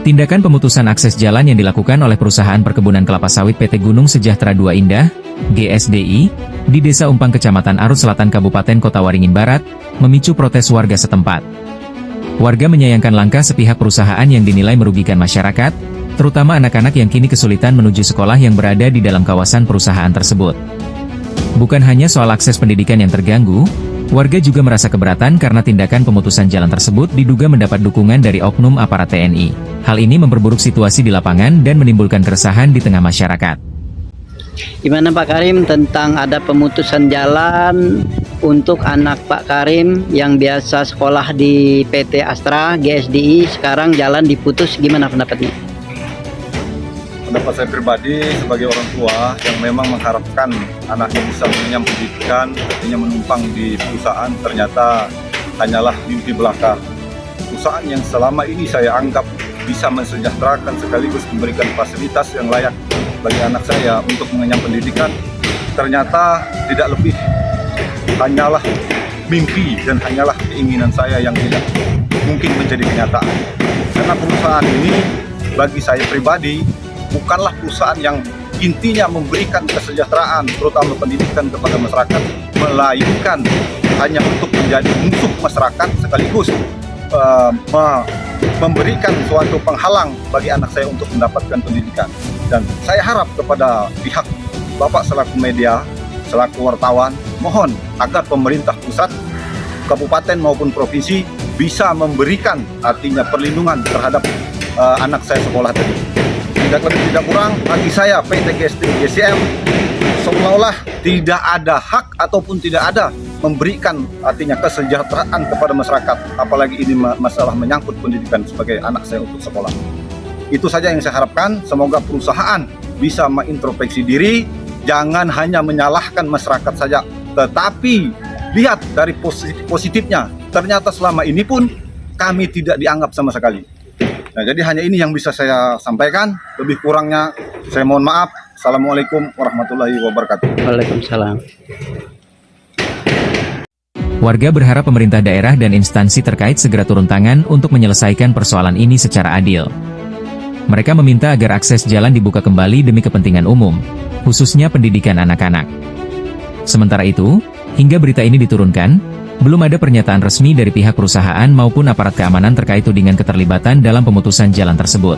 Tindakan pemutusan akses jalan yang dilakukan oleh perusahaan perkebunan kelapa sawit PT Gunung Sejahtera II Indah, GSDI, di Desa Umpang Kecamatan Arut Selatan Kabupaten Kota Waringin Barat, memicu protes warga setempat. Warga menyayangkan langkah sepihak perusahaan yang dinilai merugikan masyarakat, terutama anak-anak yang kini kesulitan menuju sekolah yang berada di dalam kawasan perusahaan tersebut. Bukan hanya soal akses pendidikan yang terganggu, warga juga merasa keberatan karena tindakan pemutusan jalan tersebut diduga mendapat dukungan dari oknum aparat TNI. Hal ini memperburuk situasi di lapangan dan menimbulkan keresahan di tengah masyarakat. Gimana Pak Karim tentang ada pemutusan jalan untuk anak Pak Karim yang biasa sekolah di PT Astra GSDI, sekarang jalan diputus, gimana pendapatnya? Pendapat saya pribadi sebagai orang tua yang memang mengharapkan anaknya bisa mengenyam pendidikan, artinya menumpang di perusahaan, ternyata hanyalah mimpi belaka. Perusahaan yang selama ini saya anggap bisa mensejahterakan sekaligus memberikan fasilitas yang layak bagi anak saya untuk mengenyam pendidikan, ternyata tidak lebih hanyalah mimpi dan hanyalah keinginan saya yang tidak mungkin menjadi kenyataan. Karena perusahaan ini bagi saya pribadi bukanlah perusahaan yang intinya memberikan kesejahteraan, terutama pendidikan kepada masyarakat, melainkan hanya untuk menjadi musuh masyarakat sekaligus memberikan suatu penghalang bagi anak saya untuk mendapatkan pendidikan. Dan saya harap kepada pihak Bapak selaku media, selaku wartawan, mohon agar pemerintah pusat, kabupaten maupun provinsi bisa memberikan artinya perlindungan terhadap anak saya sekolah tadi. Tidak lebih tidak kurang, bagi saya PT GSDM seolah-olah tidak ada hak ataupun tidak ada memberikan artinya kesejahteraan kepada masyarakat, apalagi ini masalah menyangkut pendidikan sebagai anak saya untuk sekolah. Itu saja yang saya harapkan, semoga perusahaan bisa mengintrospeksi diri, jangan hanya menyalahkan masyarakat saja, tetapi lihat dari positifnya, ternyata selama ini pun kami tidak dianggap sama sekali. Nah, jadi hanya ini yang bisa saya sampaikan. Lebih kurangnya saya mohon maaf. Assalamualaikum warahmatullahi wabarakatuh. Waalaikumsalam. Warga berharap pemerintah daerah dan instansi terkait segera turun tangan untuk menyelesaikan persoalan ini secara adil. Mereka meminta agar akses jalan dibuka kembali demi kepentingan umum, khususnya pendidikan anak-anak. Sementara itu, hingga berita ini diturunkan, belum ada pernyataan resmi dari pihak perusahaan maupun aparat keamanan terkait tudingan keterlibatan dalam pemutusan jalan tersebut.